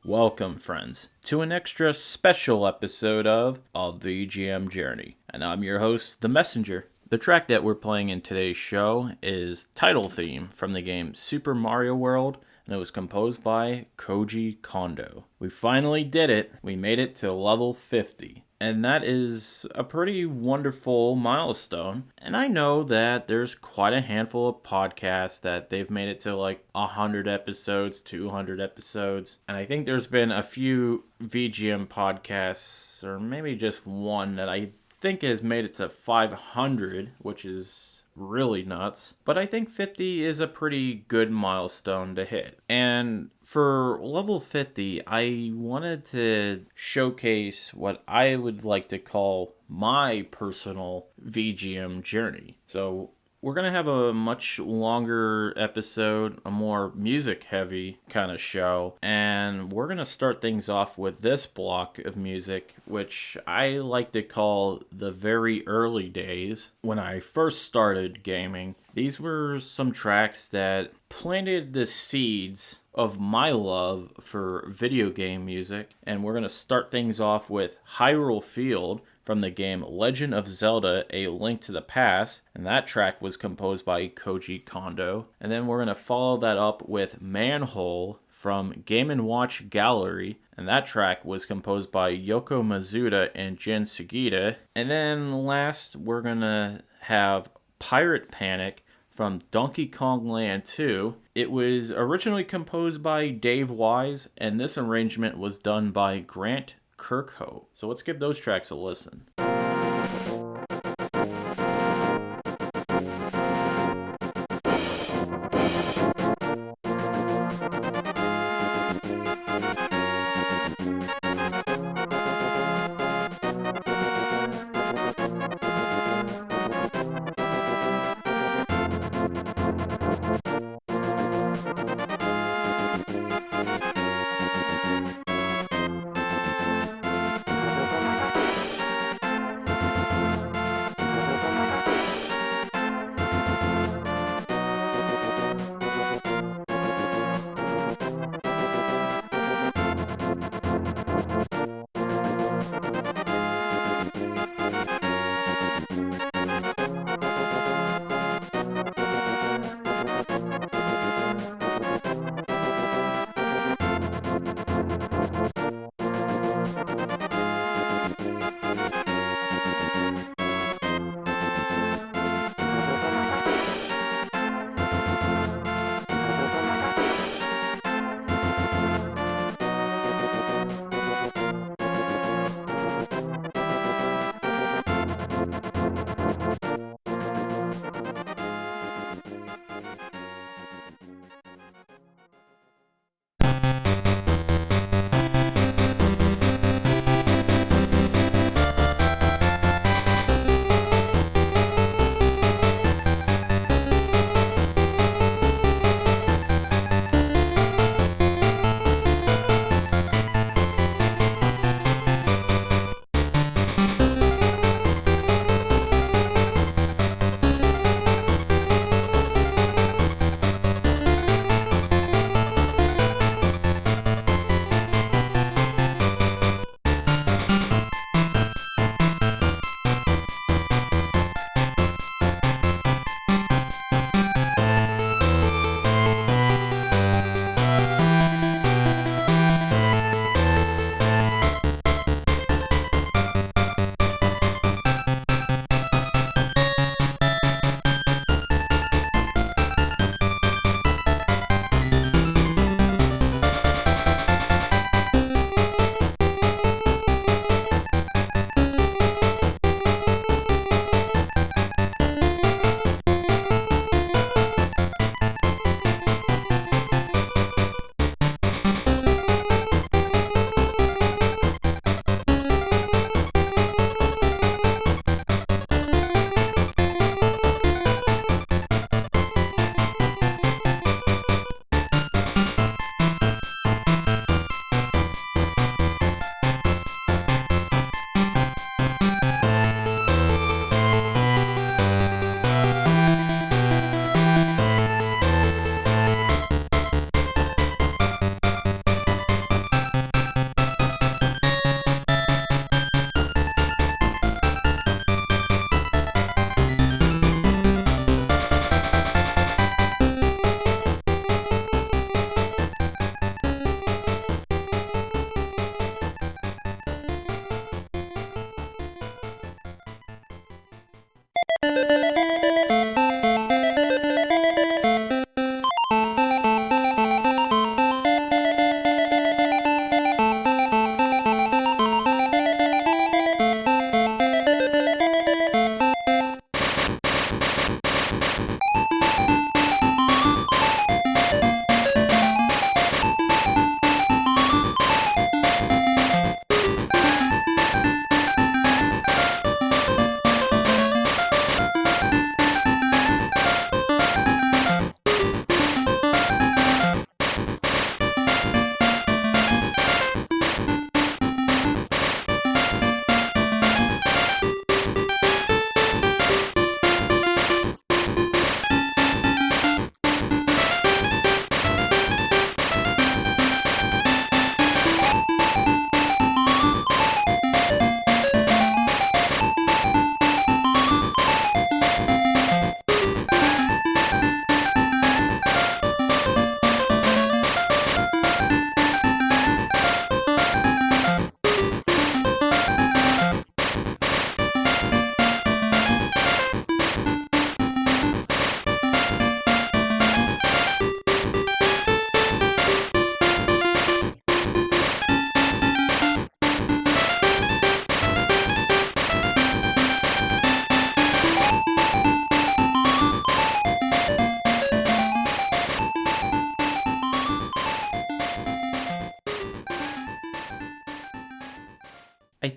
Welcome, friends, to an extra special episode of The VGM Journey. And I'm your host, The Messenger. The track that we're playing in today's show is Title Theme from the game Super Mario World, and it was composed by Koji Kondo. We finally did it. We made it to level 50. And that is a pretty wonderful milestone. And I know that there's quite a handful of podcasts that they've made it to like 100 episodes, 200 episodes. And I think there's been a few VGM podcasts, or maybe just one, that I think has made it to 500, which is really nuts. But I think 50 is a pretty good milestone to hit. And for level 50, I wanted to showcase what I would like to call my personal VGM journey. So we're going to have a much longer episode, a more music-heavy kind of show, and we're going to start things off with this block of music, which I like to call the very early days when I first started gaming. These were some tracks that planted the seeds of my love for video game music, and we're going to start things off with Hyrule Field from the game Legend of Zelda: A Link to the Past, and that track was composed by Koji Kondo. And then we're going to follow that up with Manhole from Game & Watch Gallery, and that track was composed by Yoko Masuda and Jin Sugita. And then last, we're going to have Pirate Panic from Donkey Kong Land 2. It was originally composed by Dave Wise, and this arrangement was done by Grant Kirkhope. So let's give those tracks a listen.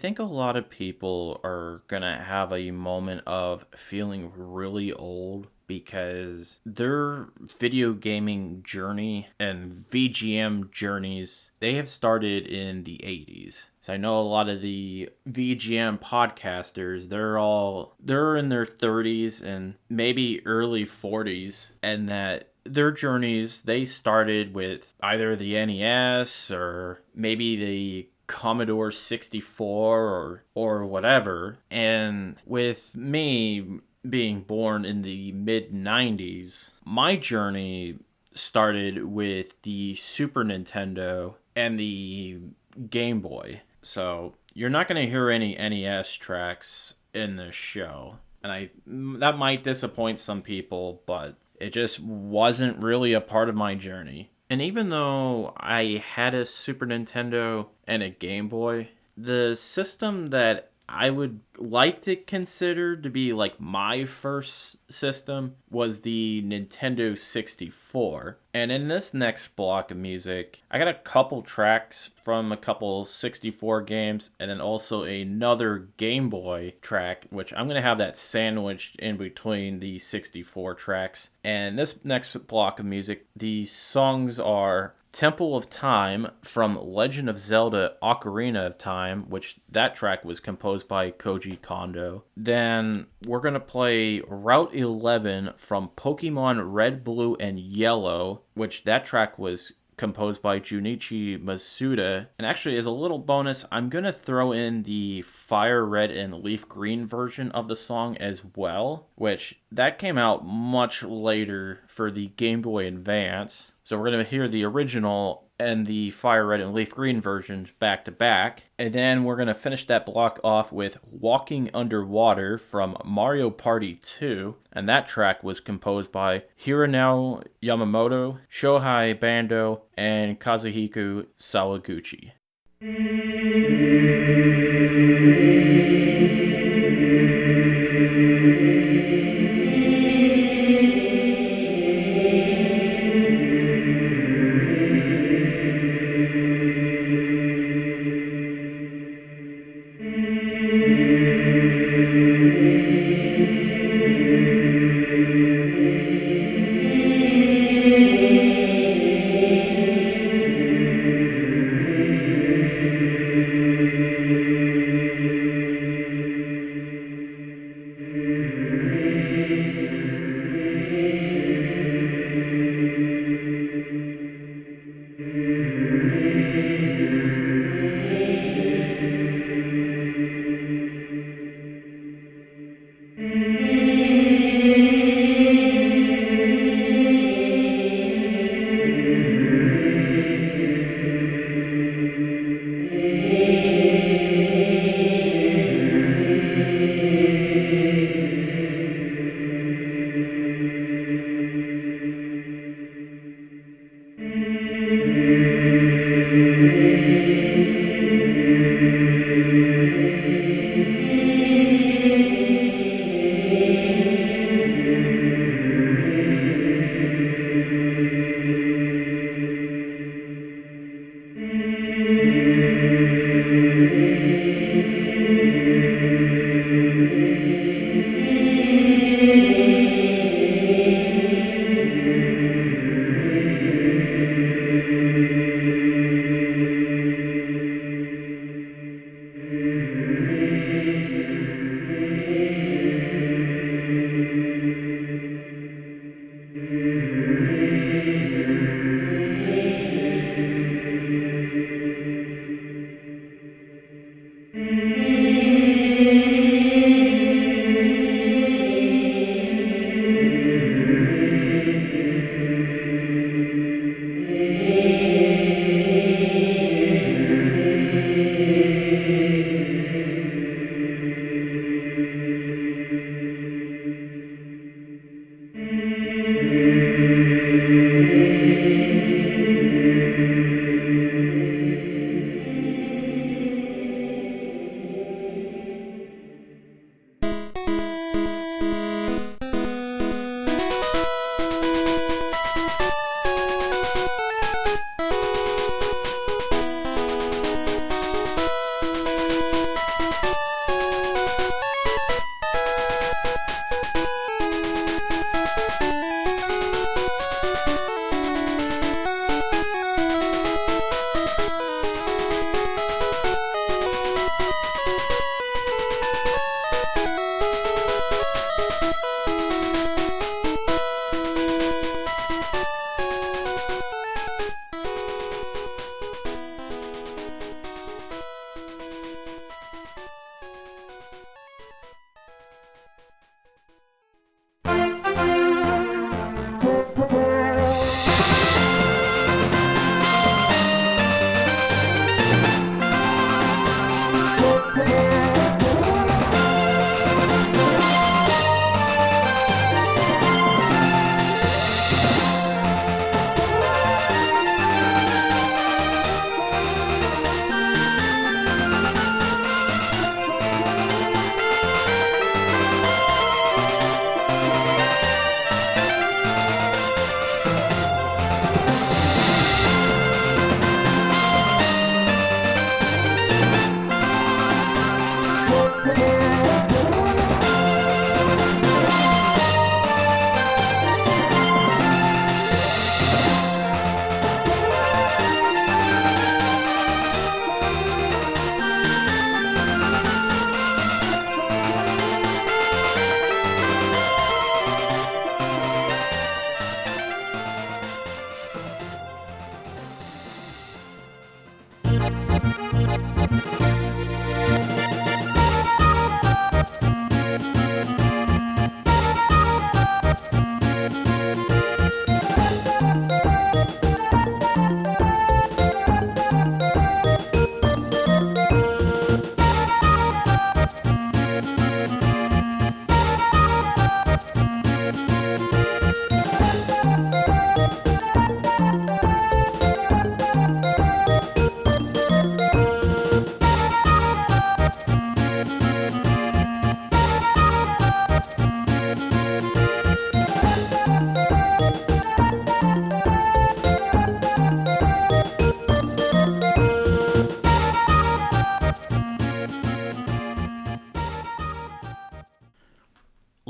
think a lot of people are gonna have a moment of feeling really old because their video gaming journey and VGM journeys, they have started in the 80s. So I know a lot of the VGM podcasters, they're in their 30s and maybe early 40s, and that their journeys, they started with either the NES or maybe the Commodore 64 or whatever. And with me being born in the mid 90s, my journey started with the Super Nintendo and the Game Boy. So you're not going to hear any NES tracks in this show. And that might disappoint some people, but it just wasn't really a part of my journey. And even though I had a Super Nintendo and a Game Boy, the system that I would like to consider to be like my first system was the Nintendo 64. And in this next block of music, I got a couple tracks from a couple 64 games and then also another Game Boy track, which I'm going to have that sandwiched in between the 64 tracks. And this next block of music, the songs are Temple of Time from Legend of Zelda Ocarina of Time, which that track was composed by Koji Kondo. Then we're going to play Route 11 from Pokemon Red, Blue, and Yellow, which that track was composed by Junichi Masuda. And actually, as a little bonus, I'm going to throw in the Fire Red and Leaf Green version of the song as well, which that came out much later for the Game Boy Advance. So we're going to hear the original and the Fire Red and Leaf Green versions back to back. And then we're going to finish that block off with Walking Underwater from Mario Party 2. And that track was composed by Hironao Yamamoto, Shohei Bando, and Kazuhiko Sawaguchi.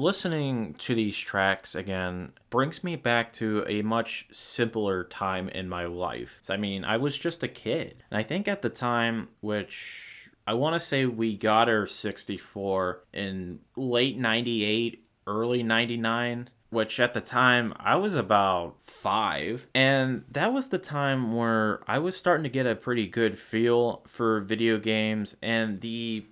listening to these tracks again brings me back to a much simpler time in my life. I mean, I was just a kid. And I think at the time, which I want to say we got our 64 in late 98, early 99, which at the time I was about 5. And that was the time where I was starting to get a pretty good feel for video games, and the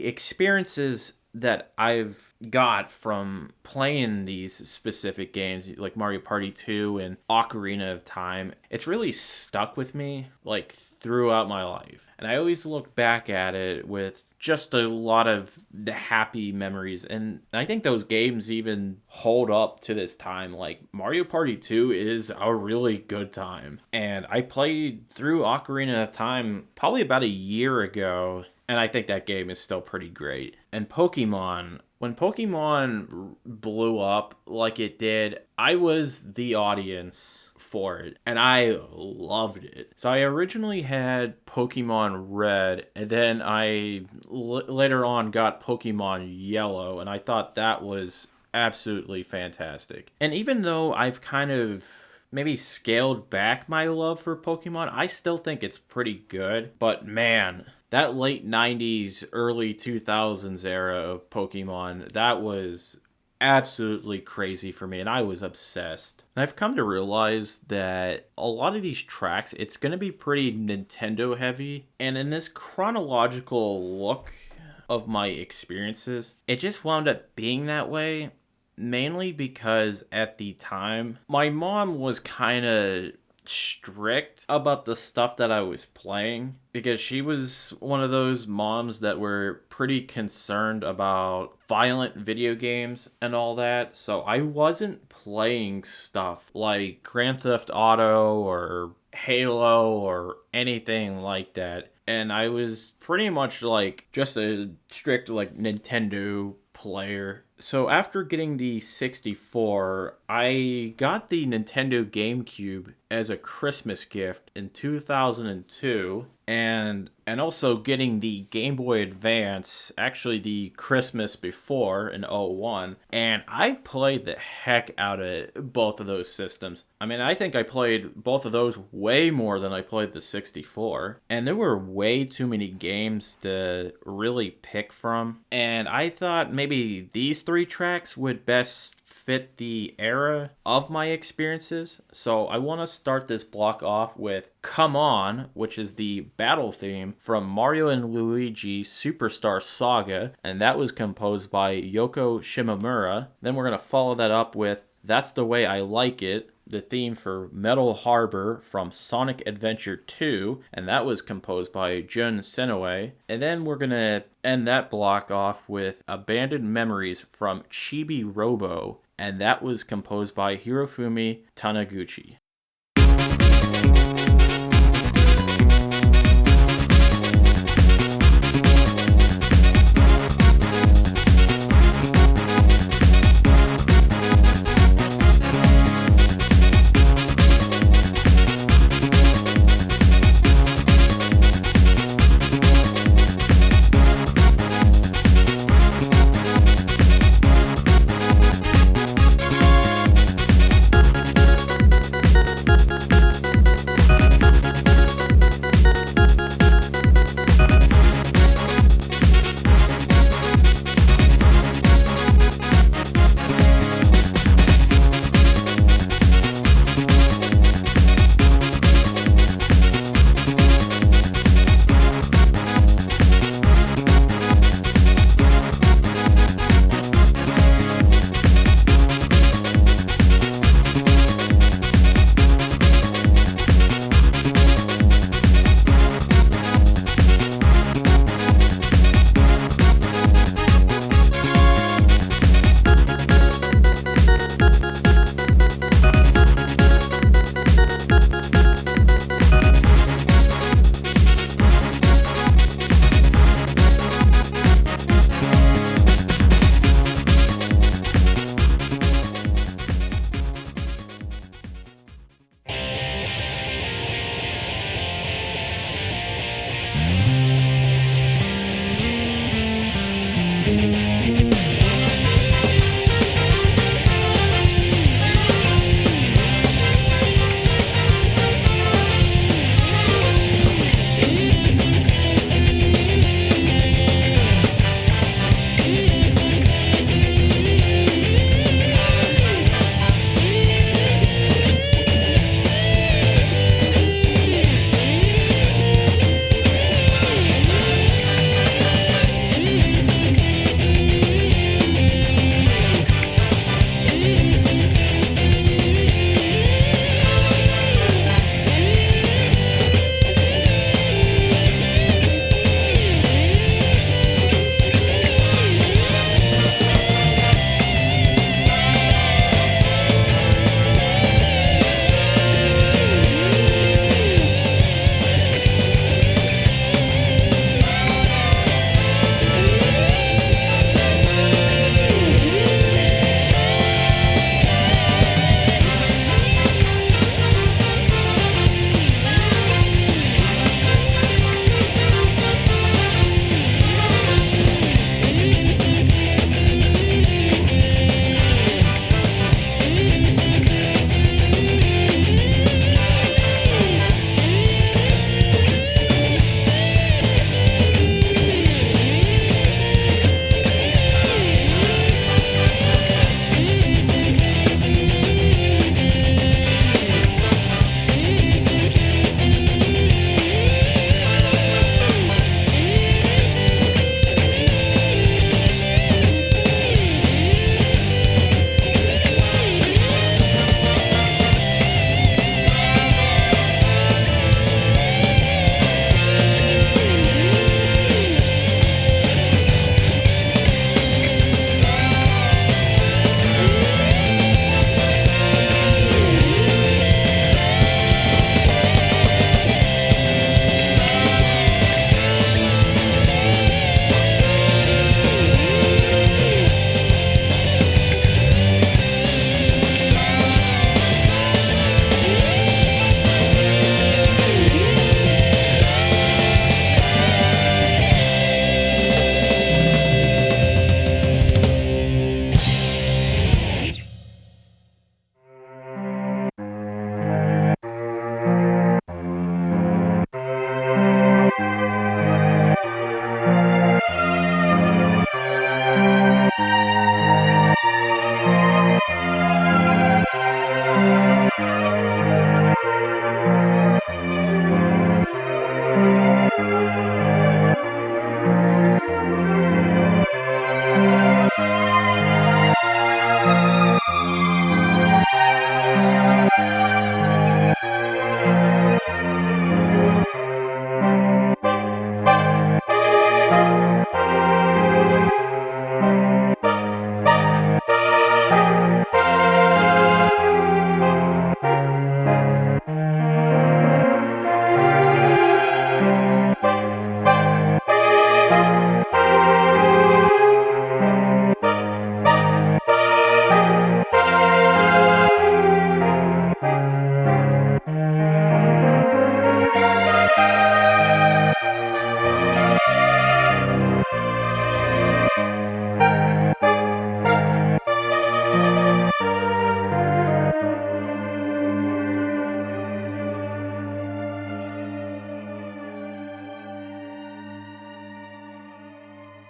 experiences that I've got from playing these specific games like Mario Party 2 and Ocarina of Time, it's really stuck with me like throughout my life. And I always look back at it with just a lot of the happy memories. And I think those games even hold up to this time. Like Mario Party 2 is a really good time. And I played through Ocarina of Time probably about a year ago, and I think that game is still pretty great. And Pokemon, when Pokemon blew up like it did, I was the audience for it, and I loved it. So I originally had Pokemon Red, and then I later on got Pokemon Yellow, and I thought that was absolutely fantastic. And even though I've kind of maybe scaled back my love for Pokemon, I still think it's pretty good. But man, that late 90s, early 2000s era of Pokemon, that was absolutely crazy for me, and I was obsessed. And I've come to realize that a lot of these tracks, it's going to be pretty Nintendo heavy, and in this chronological look of my experiences, it just wound up being that way, mainly because at the time, my mom was kind of strict about the stuff that I was playing, because she was one of those moms that were pretty concerned about violent video games and all that. So I wasn't playing stuff like Grand Theft Auto or Halo or anything like that. And I was pretty much like just a strict like Nintendo player. So after getting the 64, I got the Nintendo GameCube as a Christmas gift in 2002, and also getting the Game Boy Advance actually the Christmas before in '01, and I played the heck out of both of those systems. I mean, I think I played both of those way more than I played the 64, and there were way too many games to really pick from, and I thought maybe these 3 tracks would best fit the era of my experiences. So I want to start this block off with Come On, which is the battle theme from Mario and Luigi Superstar Saga, and that was composed by Yoko Shimomura. Then we're going to follow that up with That's the Way I Like It, the theme for Metal Harbor from Sonic Adventure 2, and that was composed by Jun Senoue. And then we're going to end that block off with Abandoned Memories from Chibi-Robo, and that was composed by Hirofumi Taniguchi.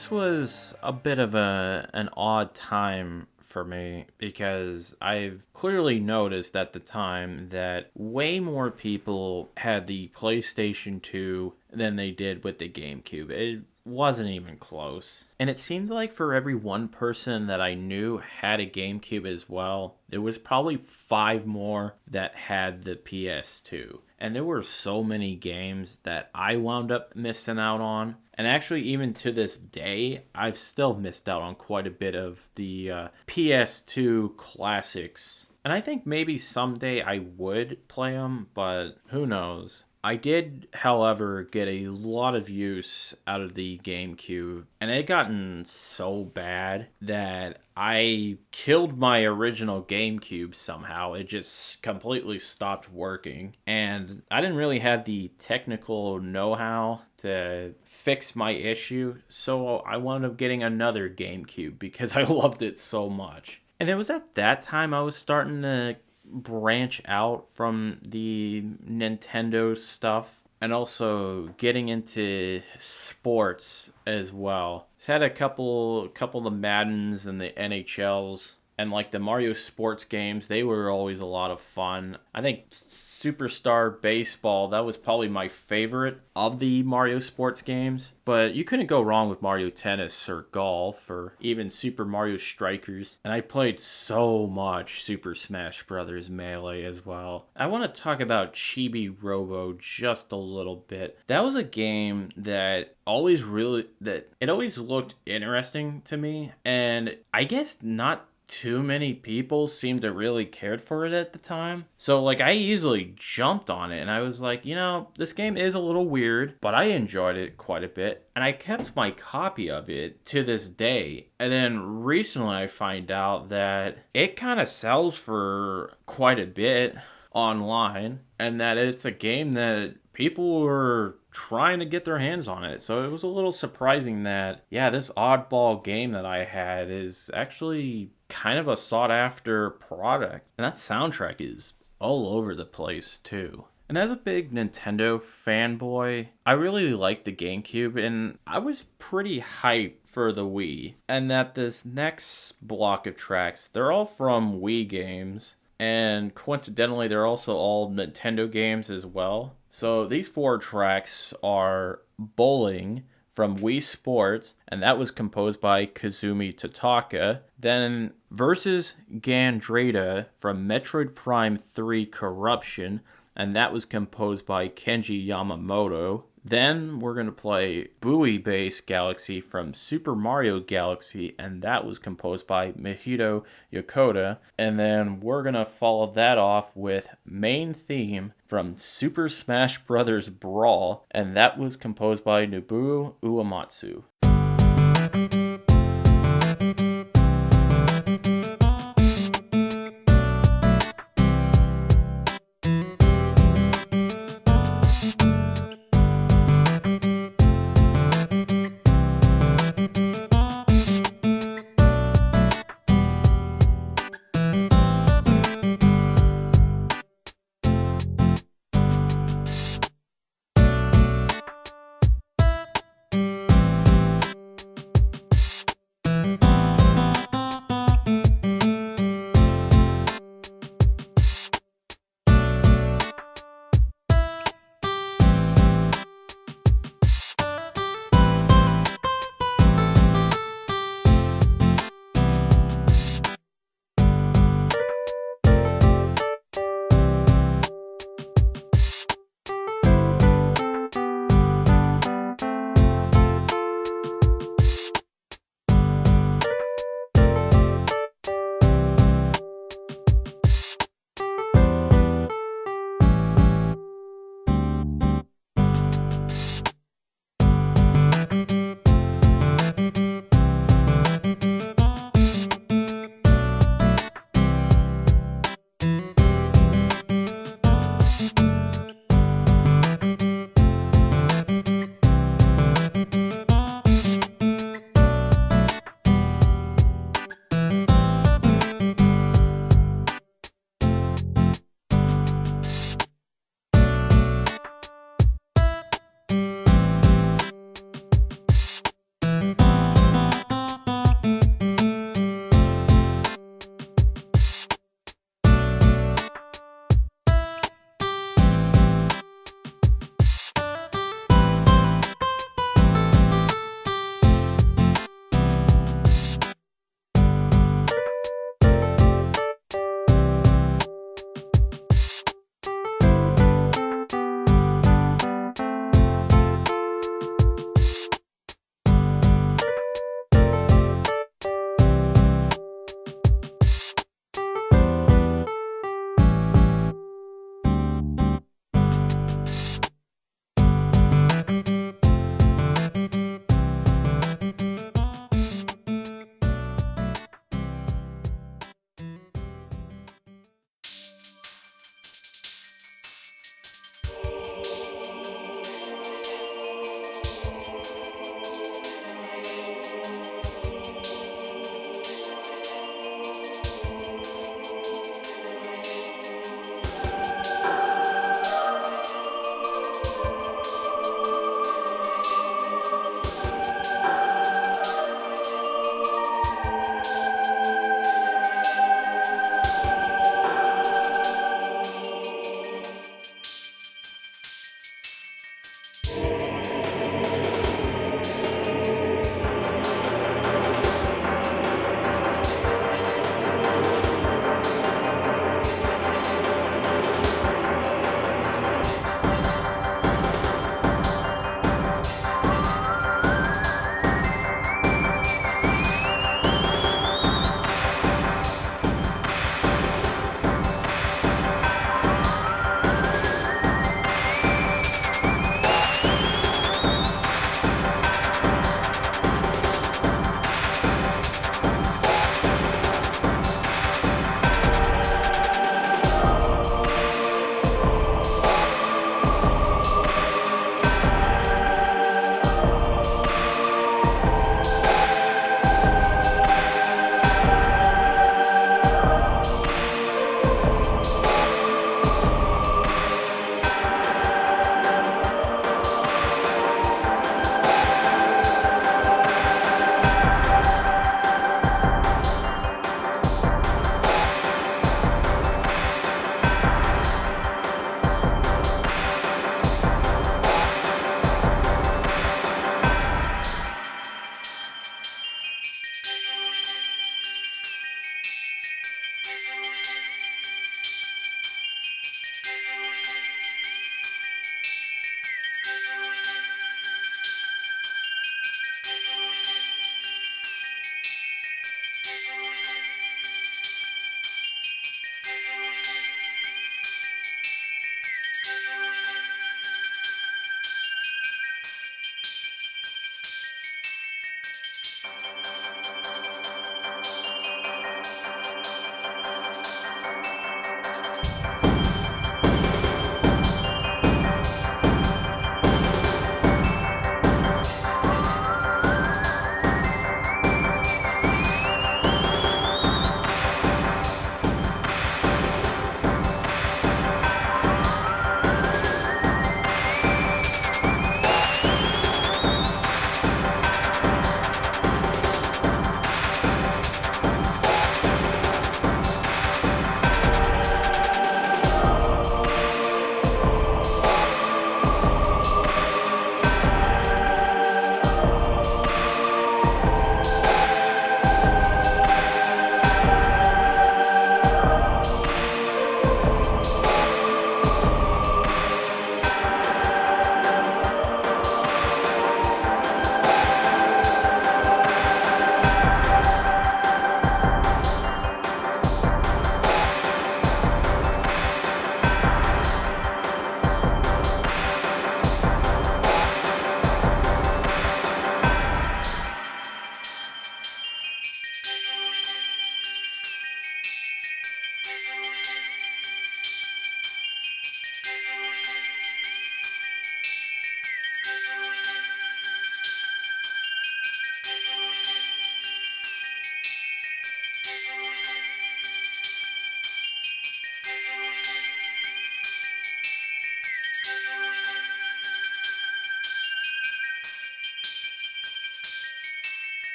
This was a bit of an odd time for me because I've clearly noticed at the time that way more people had the PlayStation 2 than they did with the GameCube. It wasn't even close. And it seemed like for every one person that I knew had a GameCube as well, there was probably 5 more that had the PS2. And there were so many games that I wound up missing out on. And actually, even to this day, I've still missed out on quite a bit of the PS2 classics. And I think maybe someday I would play them, but who knows. I did, however, get a lot of use out of the GameCube, and it had gotten so bad that I killed my original GameCube somehow. It just completely stopped working, and I didn't really have the technical know-how to fix my issue, so I wound up getting another GameCube because I loved it so much. And it was at that time I was starting to branch out from the Nintendo stuff and also getting into sports as well. It's had a couple of the Maddens and the NHLs and like the Mario sports games. They were always a lot of fun. I think Superstar Baseball, that was probably my favorite of the Mario sports games. But you couldn't go wrong with Mario Tennis or Golf or even Super Mario Strikers. And I played so much Super Smash Bros. Melee as well. I want to talk about Chibi-Robo just a little bit. That was a game that always looked interesting to me. And I guess not too many people seemed to really cared for it at the time. So like I easily jumped on it and I was like, this game is a little weird, but I enjoyed it quite a bit. And I kept my copy of it to this day. And then recently I find out that it kind of sells for quite a bit online and that it's a game that people were trying to get their hands on it. So it was a little surprising that, this oddball game that I had is actually kind of a sought after product. And that soundtrack is all over the place too. And as a big Nintendo fanboy, I really liked the GameCube and I was pretty hyped for the Wii. And that this next block of tracks, they're all from Wii games. And coincidentally, they're also all Nintendo games as well. So these 4 tracks are Bowling from Wii Sports, and that was composed by Kazumi Totaka. Then Versus Gandrayda from Metroid Prime 3 Corruption, and that was composed by Kenji Yamamoto. Then we're going to play Buoy Base Galaxy from Super Mario Galaxy, and that was composed by Mizuta Yoko. And then we're going to follow that off with Main Theme from Super Smash Bros. Brawl, and that was composed by Nobuo Uematsu.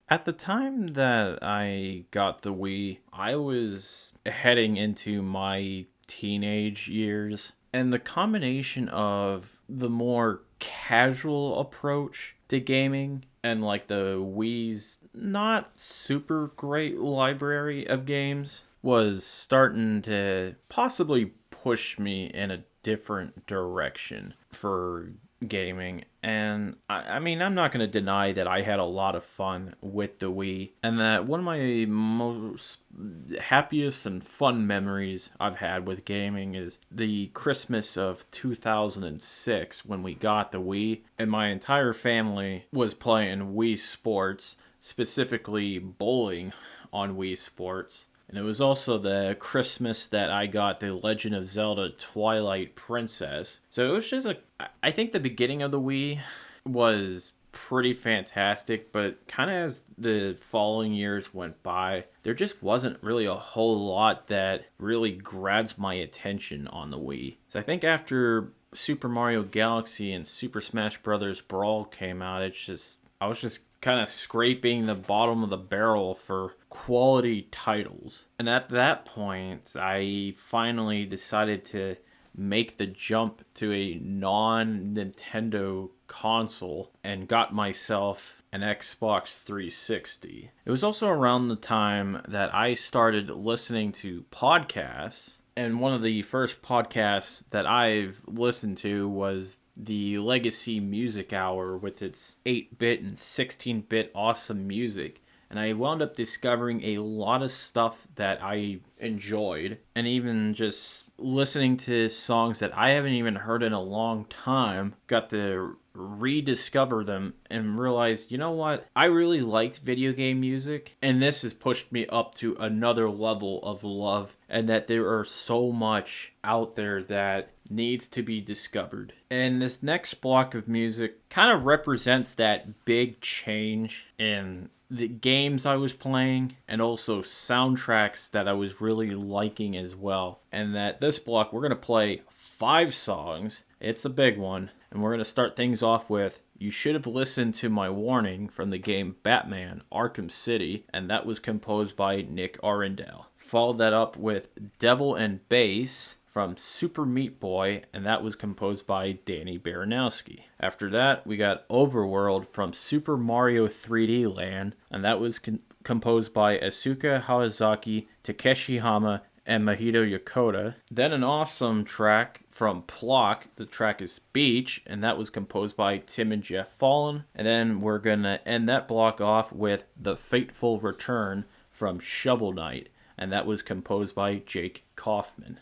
At the time that I got the Wii, I was heading into my teenage years, and the combination of the more casual approach to gaming and like the Wii's not super great library of games was starting to possibly push me in a different direction for gaming. And I mean, I'm not going to deny that I had a lot of fun with the Wii, and that one of my most happiest and fun memories I've had with gaming is the Christmas of 2006 when we got the Wii, and my entire family was playing Wii Sports, specifically bowling on Wii Sports. And it was also the Christmas that I got The Legend of Zelda Twilight Princess. So it was just I think the beginning of the Wii was pretty fantastic, but kind of as the following years went by, there just wasn't really a whole lot that really grabs my attention on the Wii. So I think after Super Mario Galaxy and Super Smash Bros. Brawl came out, I was just kind of scraping the bottom of the barrel for quality titles. And at that point, I finally decided to make the jump to a non-Nintendo console and got myself an Xbox 360. It was also around the time that I started listening to podcasts, and one of the first podcasts that I've listened to was the Legacy Music Hour with its 8-bit and 16-bit awesome music. And I wound up discovering a lot of stuff that I enjoyed, and even just listening to songs that I haven't even heard in a long time, got to rediscover them and realize, you know what, I really liked video game music, and this has pushed me up to another level of love, and that there are so much out there that needs to be discovered. And this next block of music kind of represents that big change in the games I was playing, and also soundtracks that I was really liking as well. And that this block, we're going to play 5 songs. It's a big one. And we're going to start things off with You Should Have Listened to My Warning from the game Batman Arkham City, and that was composed by Nick Arundel. Followed that up with Devil and Bass from Super Meat Boy, and that was composed by Danny Baranowski. After that, we got Overworld from Super Mario 3D Land, and that was composed by Asuka Hawazaki, Takeshi Hama, and Mahito Yokota. Then an awesome track from Plock. The track is Beach, and that was composed by Tim and Jeff Fallen. And then we're going to end that block off with The Fateful Return from Shovel Knight, and that was composed by Jake Kaufman.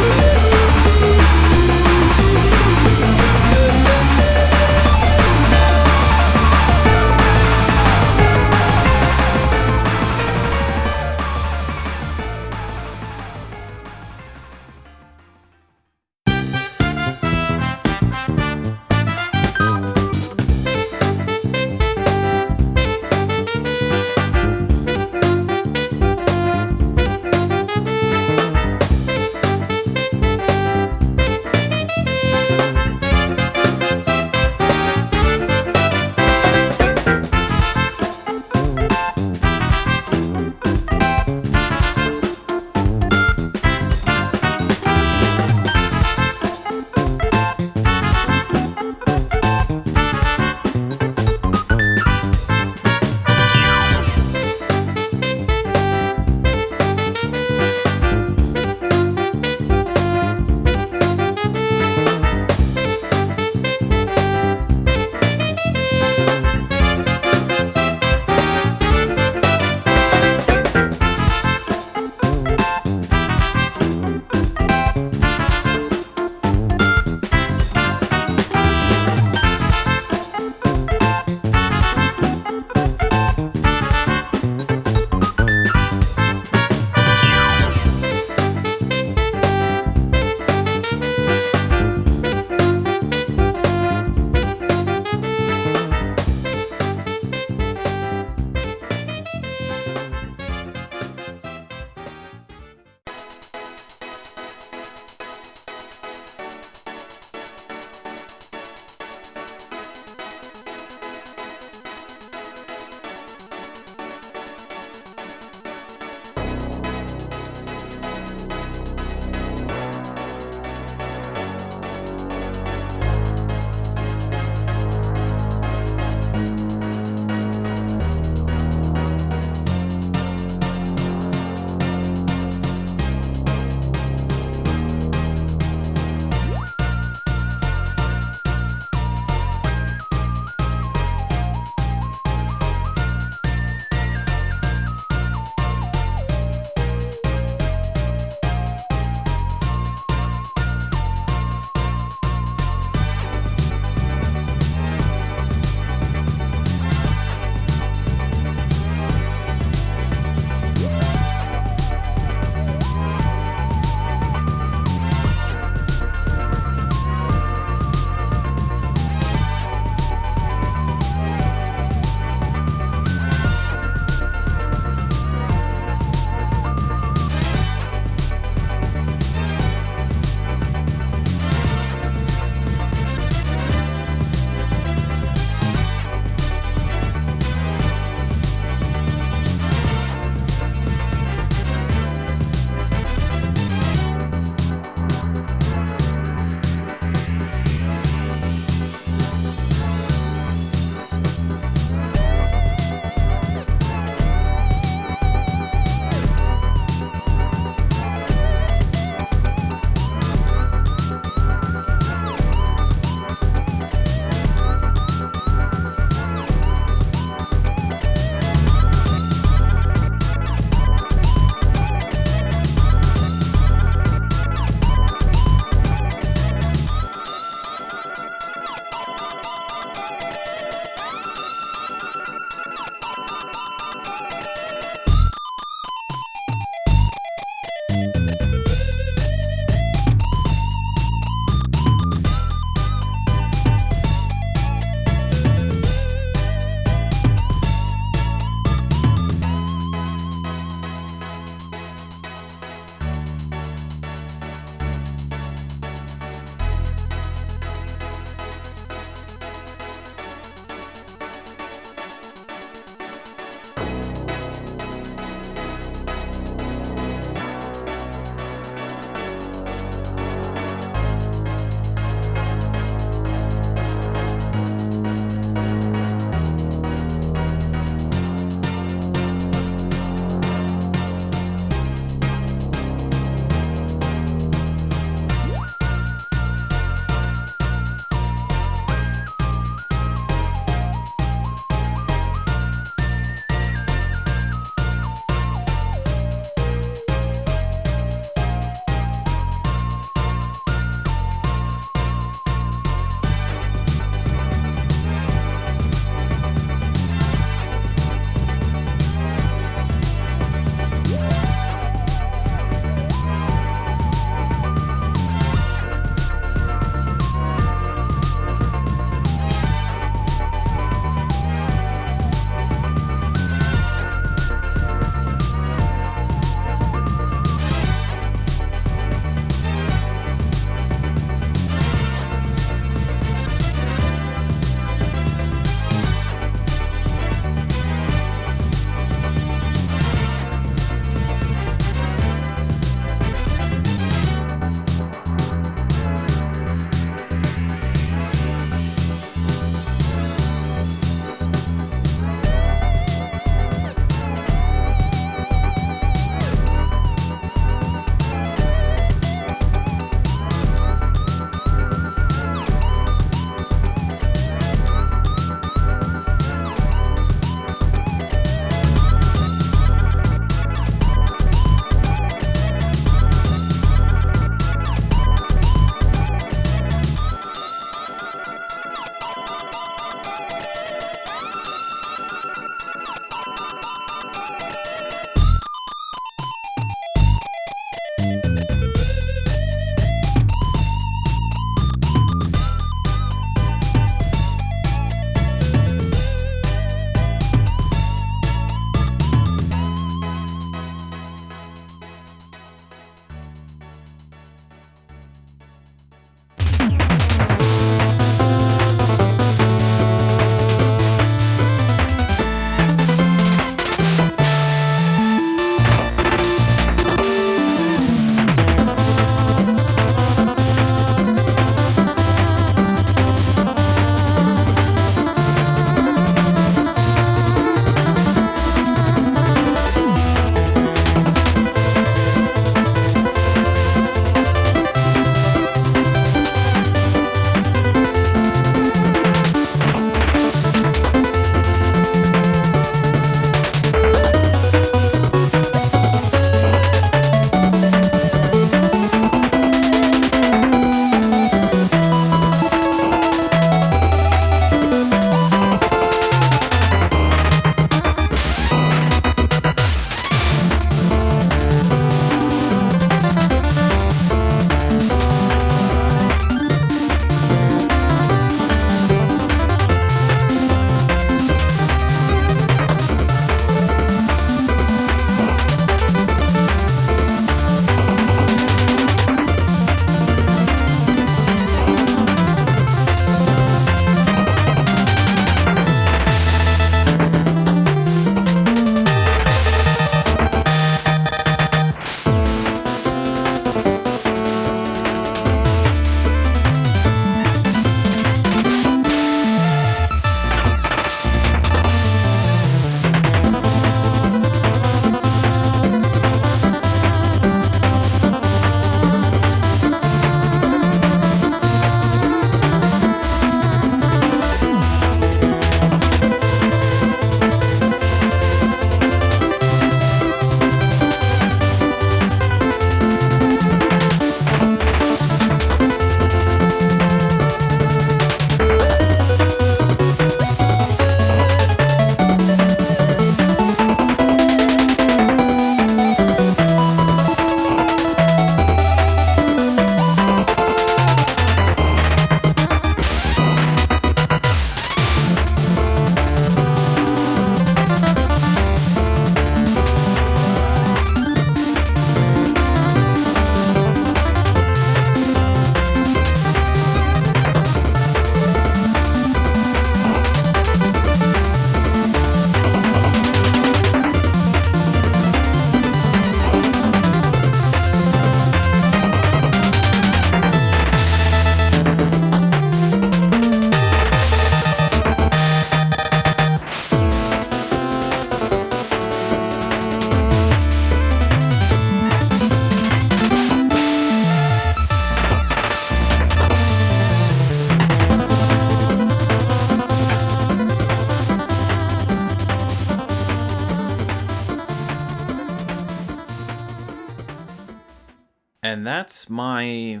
And that's my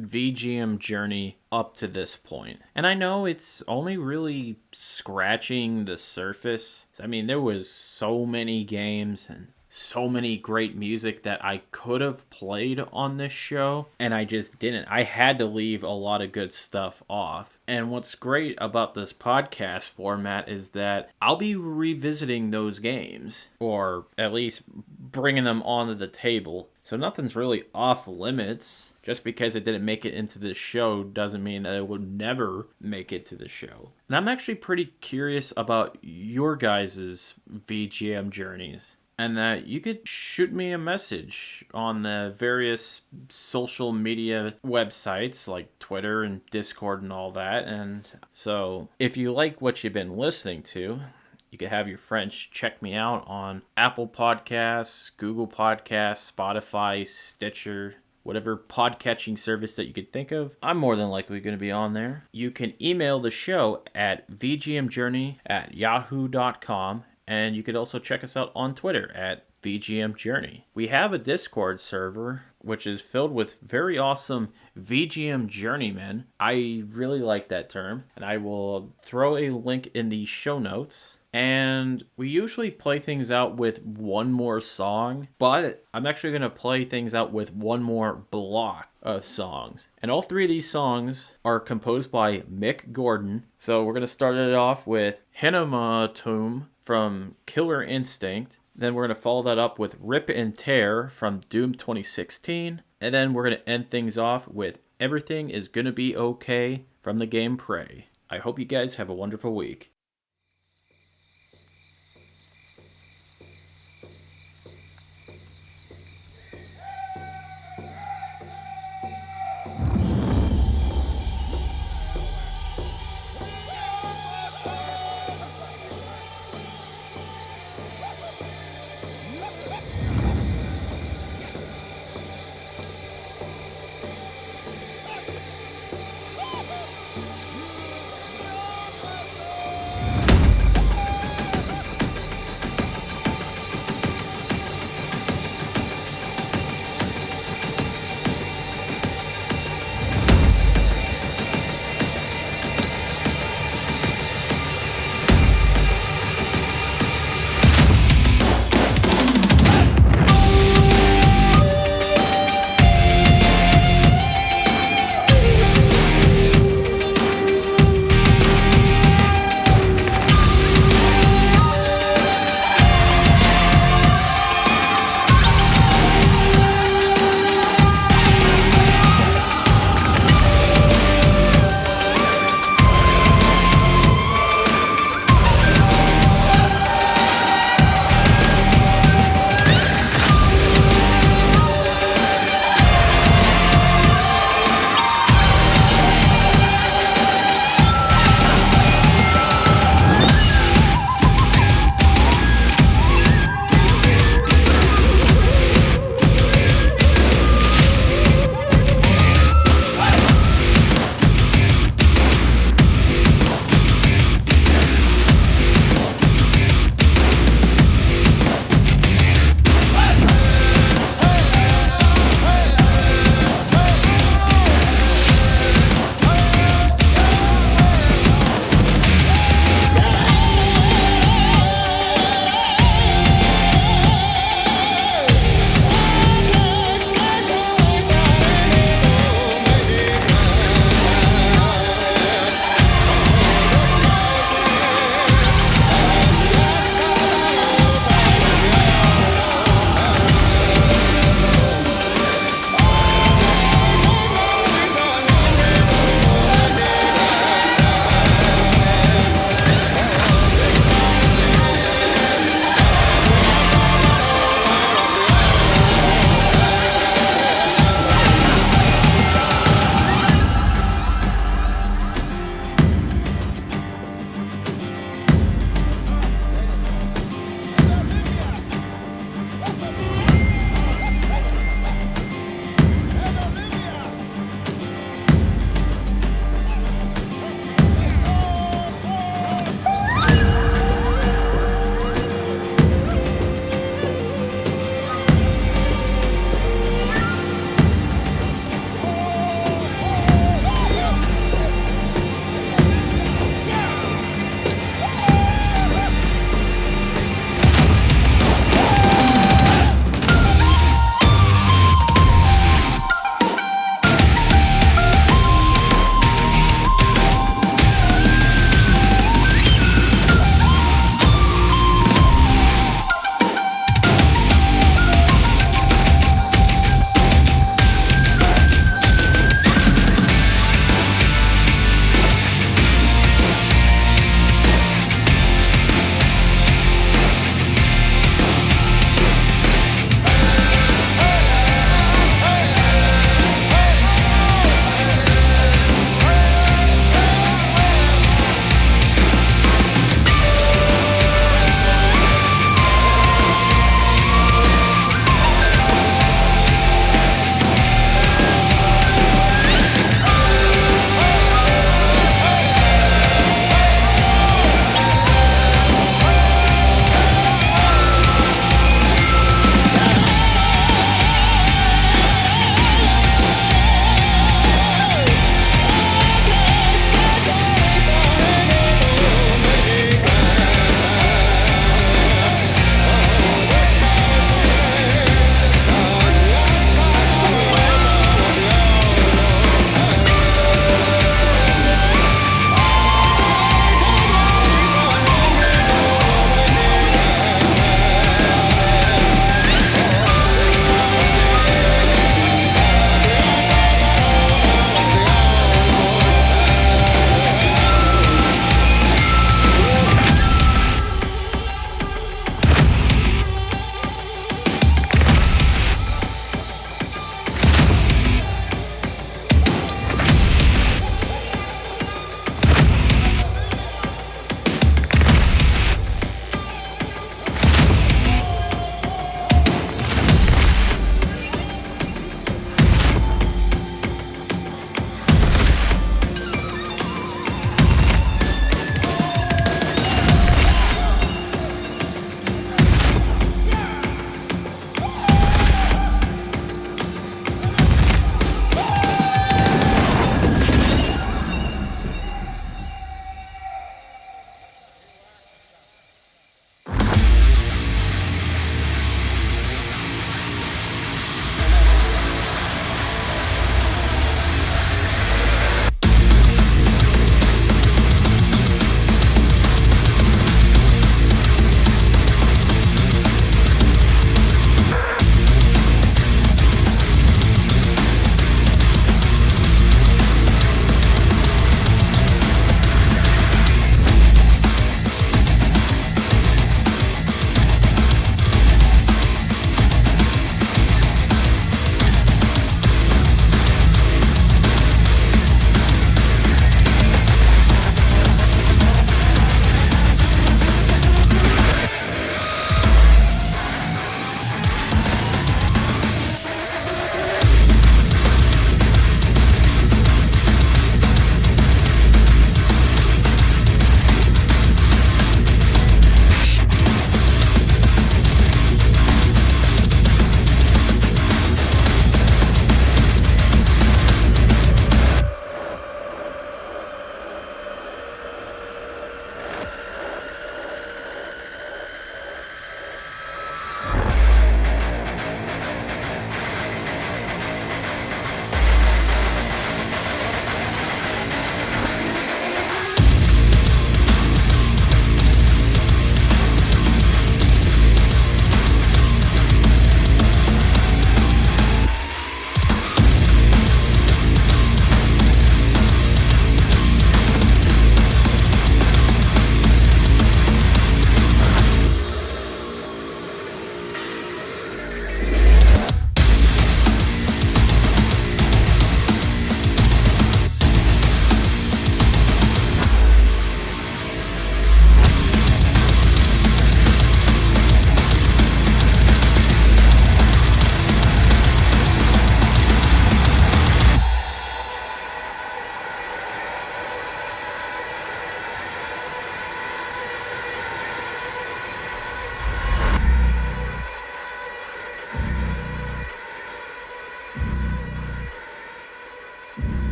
VGM journey up to this point. And I know it's only really scratching the surface. I mean, there was so many games and so many great music that I could have played on this show, and I just didn't. I had to leave a lot of good stuff off. And what's great about this podcast format is that I'll be revisiting those games, or at least bringing them onto the table. So nothing's really off limits. Just because it didn't make it into the show doesn't mean that it would never make it to the show. And I'm actually pretty curious about your guys' VGM journeys. And that you could shoot me a message on the various social media websites like Twitter and Discord and all that. And so if you like what you've been listening to, you can have your friends check me out on Apple Podcasts, Google Podcasts, Spotify, Stitcher, whatever podcatching service that you could think of. I'm more than likely going to be on there. You can email the show at vgmjourney@yahoo.com. And you could also check us out on Twitter at VGM Journey. We have a Discord server, which is filled with very awesome VGM journeymen. I really like that term, and I will throw a link in the show notes. And we usually play things out with one more song, but I'm actually going to play things out with one more block of songs. And all three of these songs are composed by Mick Gordon. So we're going to start it off with Hinomatum from Killer Instinct. Then we're going to follow that up with Rip and Tear from Doom 2016. And then we're going to end things off with Everything Is Gonna Be Okay from the game Prey. I hope you guys have a wonderful week.